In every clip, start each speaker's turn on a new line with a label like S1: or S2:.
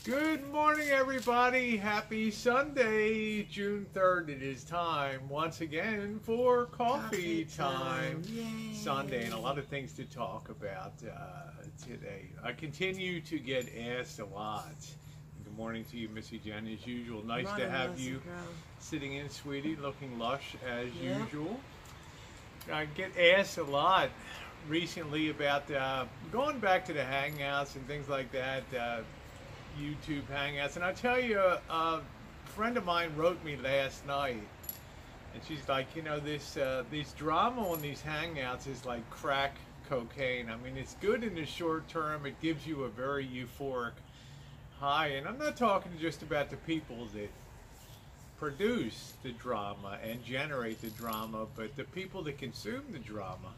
S1: Good morning, everybody. Happy Sunday, June 3rd. It is time once again for coffee time.
S2: Yay.
S1: Sunday, and a lot of things to talk about today. I continue to get asked a lot. Good morning to you, Missy Jenn, as usual. Nice to have you sitting in, sweetie, looking lush as usual. I get asked a lot recently about going back to the Hangouts and things like that. YouTube Hangouts, and I tell you, a friend of mine wrote me last night, and she's like, you know, this drama on these Hangouts is like crack cocaine. I mean, it's good in the short term. It gives you a very euphoric high, and I'm not talking just about the people that produce the drama and generate the drama, but the people that consume the drama.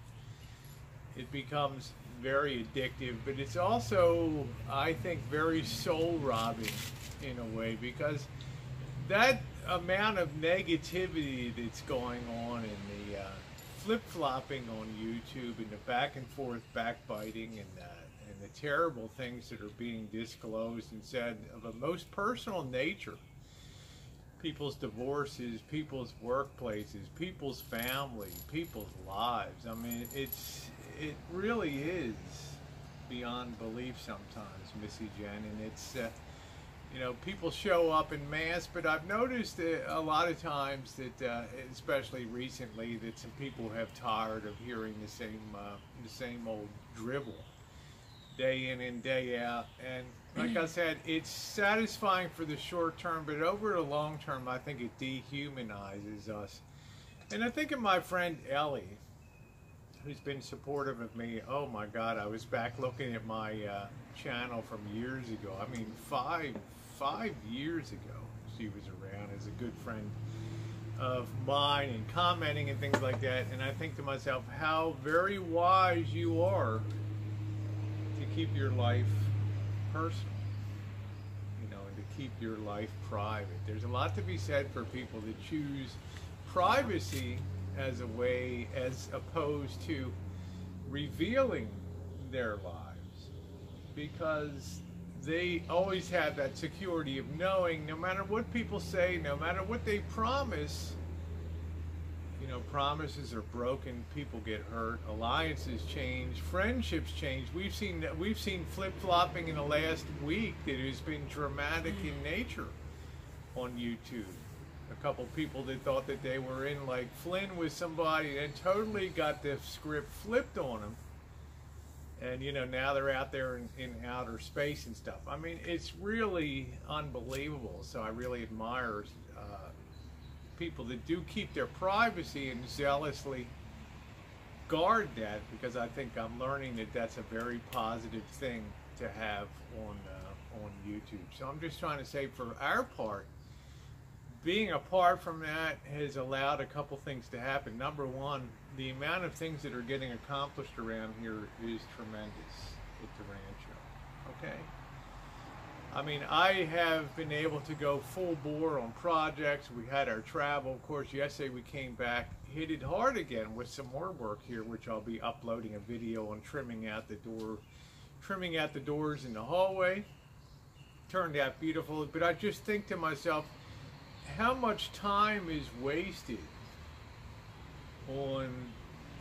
S1: It becomes very addictive, but it's also, I think, very soul-robbing in a way, because that amount of negativity that's going on in the flip-flopping on YouTube and the back and forth backbiting and the terrible things that are being disclosed and said of a most personal nature, people's divorces, people's workplaces, people's family, people's lives. I mean, it really is beyond belief sometimes, Missy Jenn, and it's, you know, people show up in mass, but I've noticed a lot of times that, especially recently, that some people have tired of hearing the same old drivel day in and day out. And like I said, it's satisfying for the short term, but over the long term, I think it dehumanizes us. And I think of my friend Ellie, who's been supportive of me. Oh my God, I was back looking at my channel from years ago. I mean, five years ago, she was around as a good friend of mine and commenting and things like that. And I think to myself, how very wise you are to keep your life personal, you know, and to keep your life private. There's a lot to be said for people that choose privacy as a way, as opposed to revealing their lives, because they always have that security of knowing no matter what people say, no matter what they promise, you know, promises are broken, people get hurt, alliances change, friendships change. We've seen flip-flopping in the last week that has been dramatic in nature on YouTube. A couple people that thought that they were in like Flynn with somebody and totally got the script flipped on them. And, you know, now they're out there in outer space and stuff. I mean, it's really unbelievable. So I really admire people that do keep their privacy and zealously guard that, because I think I'm learning that that's a very positive thing to have on YouTube. So I'm just trying to say, for our part, being apart from that has allowed a couple things to happen. Number one, the amount of things that are getting accomplished around here is tremendous at the Rancho, okay? I mean, I have been able to go full bore on projects. We had our travel. Of course, yesterday we came back, hit it hard again with some more work here, which I'll be uploading a video on trimming out the doors in the hallway. Turned out beautiful, but I just think to myself, how much time is wasted on,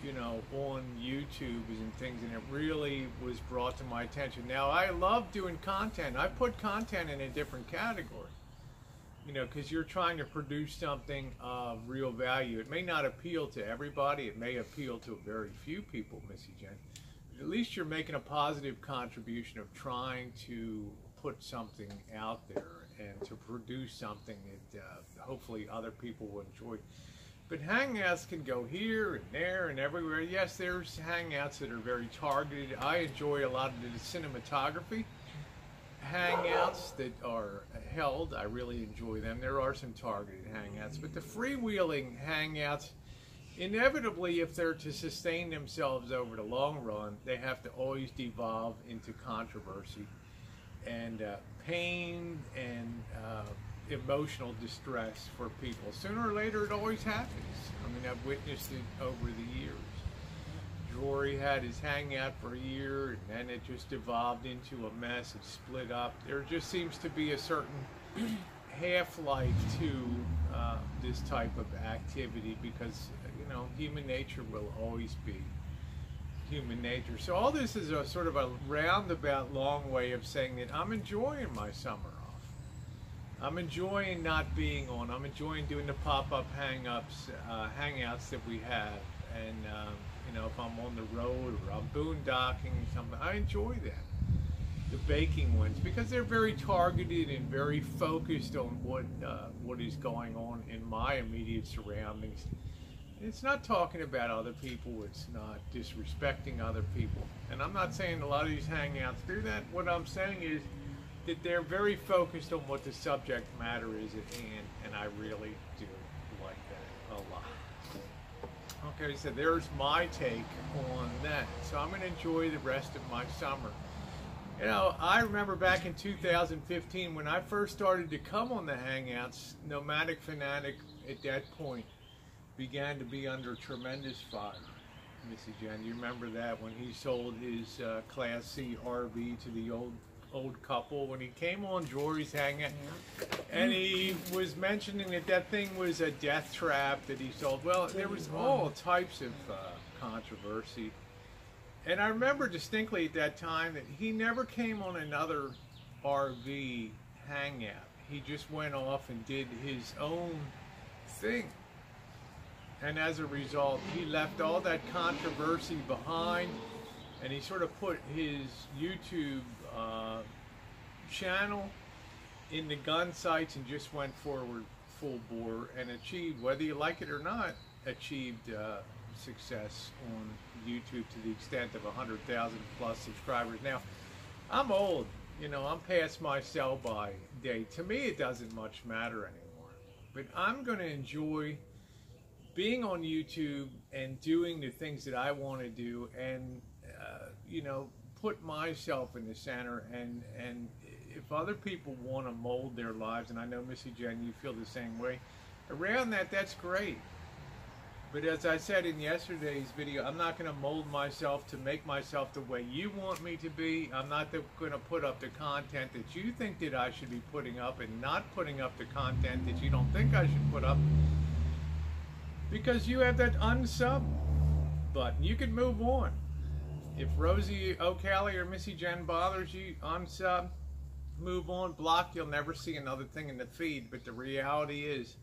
S1: you know, on YouTube and things, and it really was brought to my attention. Now, I love doing content. I put content in a different category, you know, because you're trying to produce something of real value. It may not appeal to everybody. It may appeal to very few people, Missy Jenn. But at least you're making a positive contribution of trying to put something out there and to produce something that hopefully other people will enjoy. But Hangouts can go here and there and everywhere. Yes, there's Hangouts that are very targeted. I enjoy a lot of the cinematography Hangouts that are held. I really enjoy them. There are some targeted Hangouts, but the freewheeling Hangouts, inevitably, if they're to sustain themselves over the long run, they have to always devolve into controversy and pain and emotional distress for people. Sooner or later, it always happens. I mean, I've witnessed it over the years. Jory had his hangout for a year, and then it just evolved into a mess. It split up. There just seems to be a certain half-life to this type of activity because, you know, human nature will always be human nature. So all this is a sort of a roundabout long way of saying that I'm enjoying my summer off. I'm enjoying not being on. I'm enjoying doing the pop-up hangouts that we have. And, you know, if I'm on the road or I'm boondocking something, I enjoy that. The baking ones, because they're very targeted and very focused on what is going on in my immediate surroundings. It's not talking about other people, it's not disrespecting other people. And I'm not saying a lot of these hangouts do that. What I'm saying is that they're very focused on what the subject matter is at hand, and I really do like that a lot. Okay, so there's my take on that. So I'm going to enjoy the rest of my summer. You know, I remember back in 2015 when I first started to come on the hangouts, Nomadic Fanatic at that point began to be under tremendous fire. Missy Jenn, you remember that when he sold his Class C RV to the old couple when he came on Jory's hangout, and he was mentioning that that thing was a death trap that he sold. Well, there was all types of controversy, and I remember distinctly at that time that he never came on another RV hangout. He just went off and did his own thing. And as a result, he left all that controversy behind, and he sort of put his YouTube channel in the gun sights and just went forward full bore and achieved, whether you like it or not, achieved success on YouTube to the extent of 100,000 plus subscribers. Now, I'm old, you know, I'm past my sell-by date. To me, it doesn't much matter anymore. But I'm going to enjoy being on YouTube and doing the things that I want to do, and you know, put myself in the center. And if other people want to mold their lives, and I know Missy Jenn, you feel the same way around that, that's great. But as I said in yesterday's video, I'm not going to mold myself to make myself the way you want me to be. I'm not going to put up the content that you think that I should be putting up, and not putting up the content that you don't think I should put up. Because you have that unsub button. You can move on. If Rosie O'Callaghan or Missy Jenn bothers you, unsub, move on, block. You'll never see another thing in the feed. But the reality is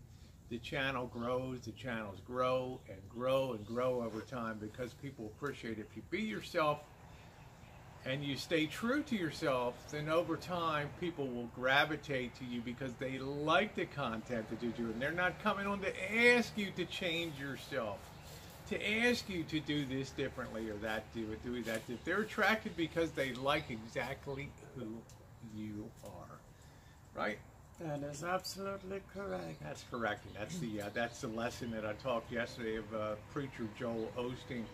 S1: the channel grows, the channels grow and grow and grow over time because people appreciate it. If you be yourself and you stay true to yourself, then over time people will gravitate to you because they like the content that you do, and they're not coming on to ask you to change yourself, to ask you to do this differently or that, do that. They're attracted because they like exactly who you are, right?
S2: That is absolutely correct.
S1: That's correct. And that's the lesson that I talked yesterday of preacher Joel Osteen.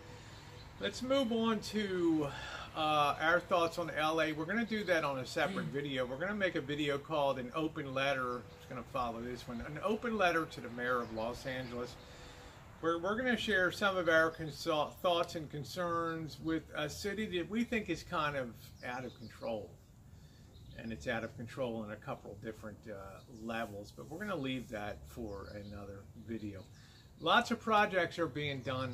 S1: Let's move on to our thoughts on LA. We're going to do that on a separate video. We're going to make a video called An Open Letter. It's going to follow this one. An Open Letter to the Mayor of Los Angeles. We're going to share some of our thoughts and concerns with a city that we think is kind of out of control. And it's out of control on a couple of different levels. But we're going to leave that for another video. Lots of projects are being done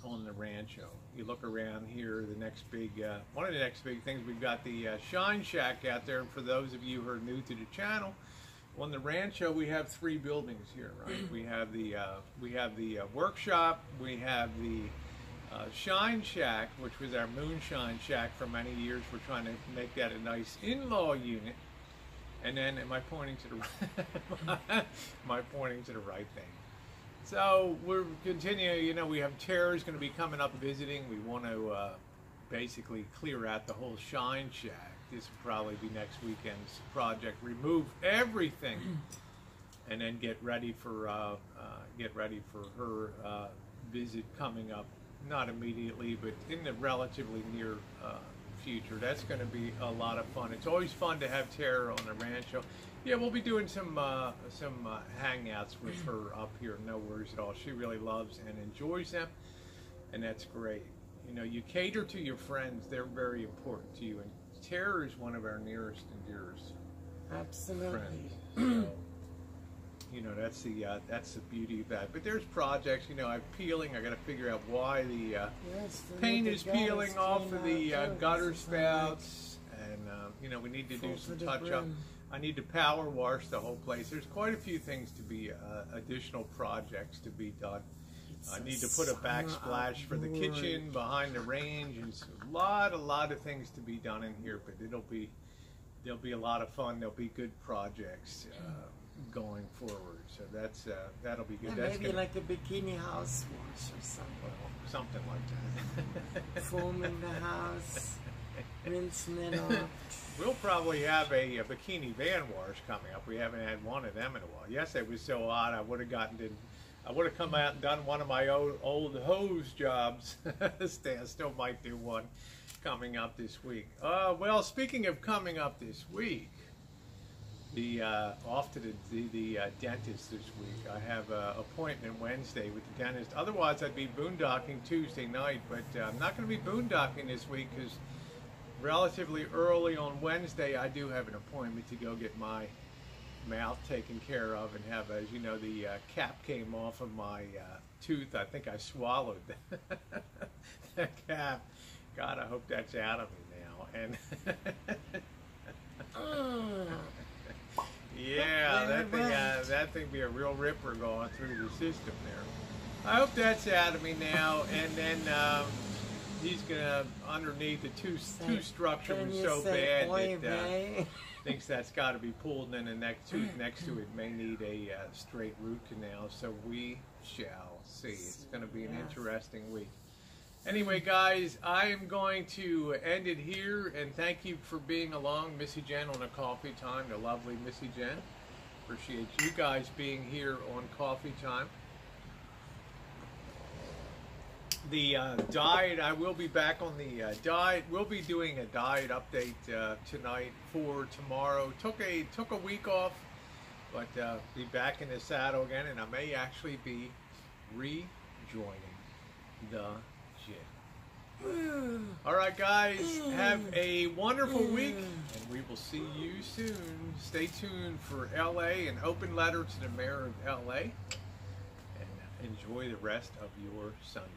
S1: on the Rancho. You look around here, the next big, one of the next big things, we've got the Shine Shack out there. And for those of you who are new to the channel, on the Rancho we have 3 buildings here, right? We have the workshop, we have the Shine Shack, which was our Moonshine Shack for many years. We're trying to make that a nice in-law unit. And then, am I pointing to the am I pointing to the right thing? So we're continuing, you know, we have Tara's going to be coming up visiting. We want to basically clear out the whole Shine Shack. This will probably be next weekend's project. Remove everything, and then get ready for her visit coming up. Not immediately, but in the relatively near future. That's going to be a lot of fun. It's always fun to have Tara on the Rancho. Yeah, we'll be doing some hangouts with her up here. No worries at all. She really loves and enjoys them, and that's great. you know, you cater to your friends. They're very important to you. And Tara is one of our nearest and dearest
S2: Absolutely.
S1: friends. So, you know, that's the beauty of that. But there's projects, you know, I'm peeling. I got to figure out why the paint is peeling off of the gutter spouts, and you know, we need to do some touch up. I need to power wash the whole place. There's quite a few things to be additional projects to be done. I need to put a backsplash for the kitchen behind the range, and a lot of things to be done in here. But there'll be a lot of fun. There'll be good projects going forward. So that'll be good.
S2: Yeah,
S1: that's
S2: maybe like a bikini house wash or something.
S1: Well, something like that.
S2: Foaming the house, rinsing it off.
S1: We'll probably have a bikini van wash coming up. We haven't had one of them in a while. Yesterday was so hot, I would have come out and done one of my old hose jobs. I still might do one coming up this week. Well, speaking of coming up this week, off to the dentist this week. I have an appointment Wednesday with the dentist. Otherwise, I'd be boondocking Tuesday night, but I'm not going to be boondocking this week because relatively early on Wednesday, I do have an appointment to go get my mouth taken care of and have, as you know, the cap came off of my tooth. I think I swallowed that cap. God, I hope that's out of me now. And yeah, that thing be a real ripper going through the system there. I hope that's out of me now. And then he's gonna, underneath the tooth structure was so bad that thinks that's got to be pulled, and then the next tooth next to it may need a straight root canal. So we shall see. It's going to be an interesting week. Anyway, guys, I am going to end it here, and thank you for being along, Missy Jenn on a Coffee Time, the lovely Missy Jenn. Appreciate you guys being here on Coffee Time. The diet, I will be back on the diet. We'll be doing a diet update tonight for tomorrow. Took a week off, but be back in the saddle again, and I may actually be rejoining the gym. All right, guys, have a wonderful week, and we will see you soon. Stay tuned for LA, an open letter to the mayor of LA, and enjoy the rest of your Sunday.